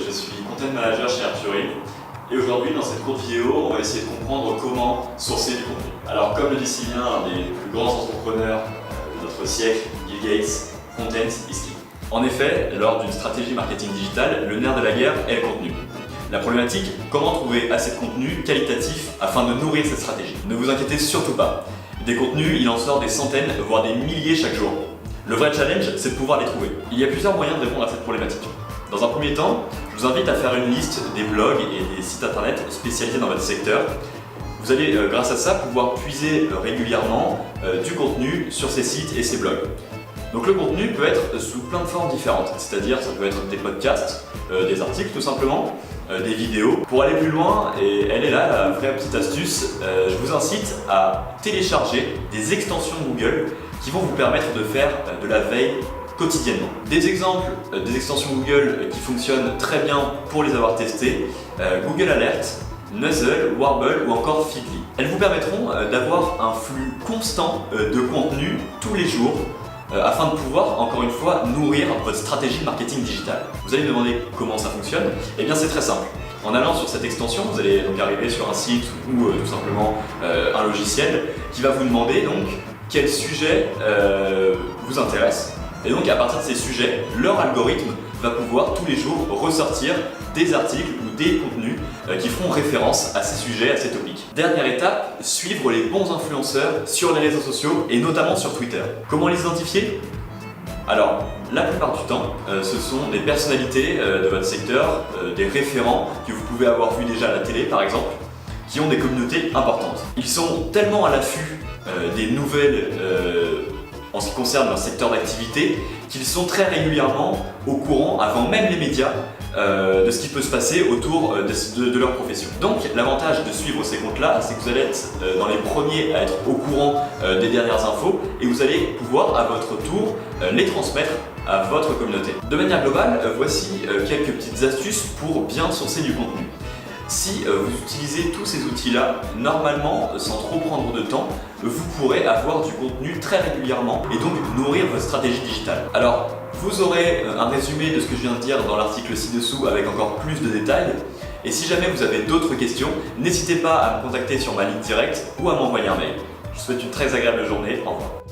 je suis Content Manager chez Arturing et aujourd'hui dans cette courte vidéo on va essayer de comprendre comment sourcer du contenu. Alors comme le dit si bien un des plus grands entrepreneurs de notre siècle, Bill Gates, Content is key. En effet, lors d'une stratégie marketing digitale, le nerf de la guerre est le contenu. La problématique, comment trouver assez de contenu qualitatif afin de nourrir cette stratégie. Ne vous inquiétez surtout pas, des contenus il en sort des centaines voire des milliers chaque jour. Le vrai challenge, c'est de pouvoir les trouver. Il y a plusieurs moyens de répondre à cette problématique. Dans un premier temps, je vous invite à faire une liste des blogs et des sites internet spécialisés dans votre secteur. Vous allez, grâce à ça, pouvoir puiser régulièrement du contenu sur ces sites et ces blogs. Donc le contenu peut être sous plein de formes différentes, c'est-à-dire ça peut être des podcasts, des articles tout simplement, des vidéos. Pour aller plus loin, et elle est là la vraie petite astuce, je vous incite à télécharger des extensions Google qui vont vous permettre de faire de la veille quotidiennement. Des exemples des extensions Google qui fonctionnent très bien pour les avoir testées, Google Alert, Nuzzle, Warble ou encore Feedly. Elles vous permettront d'avoir un flux constant de contenu tous les jours afin de pouvoir, encore une fois, nourrir votre stratégie marketing digital. Vous allez me demander comment ça fonctionne. Eh bien c'est très simple. En allant sur cette extension, vous allez donc arriver sur un site ou tout simplement un logiciel qui va vous demander donc quel sujet vous intéresse. Et donc à partir de ces sujets, leur algorithme va pouvoir tous les jours ressortir des articles ou des contenus qui feront référence à ces sujets, à ces topics. Dernière étape, suivre les bons influenceurs sur les réseaux sociaux et notamment sur Twitter. Comment les identifier ? Alors, la plupart du temps, ce sont des personnalités de votre secteur, des référents que vous pouvez avoir vus déjà à la télé par exemple, qui ont des communautés importantes. Ils sont tellement à l'affût des nouvelles en ce qui concerne leur secteur d'activité, qu'ils sont très régulièrement au courant, avant même les médias, de ce qui peut se passer autour de leur profession. Donc l'avantage de suivre ces comptes-là, c'est que vous allez être dans les premiers à être au courant des dernières infos et vous allez pouvoir à votre tour les transmettre à votre communauté. De manière globale, voici quelques petites astuces pour bien sourcer du contenu. Si vous utilisez tous ces outils-là, normalement, sans trop prendre de temps, vous pourrez avoir du contenu très régulièrement et donc nourrir votre stratégie digitale. Alors, vous aurez un résumé de ce que je viens de dire dans l'article ci-dessous avec encore plus de détails. Et si jamais vous avez d'autres questions, n'hésitez pas à me contacter sur ma ligne directe ou à m'envoyer un mail. Je vous souhaite une très agréable journée. Au revoir.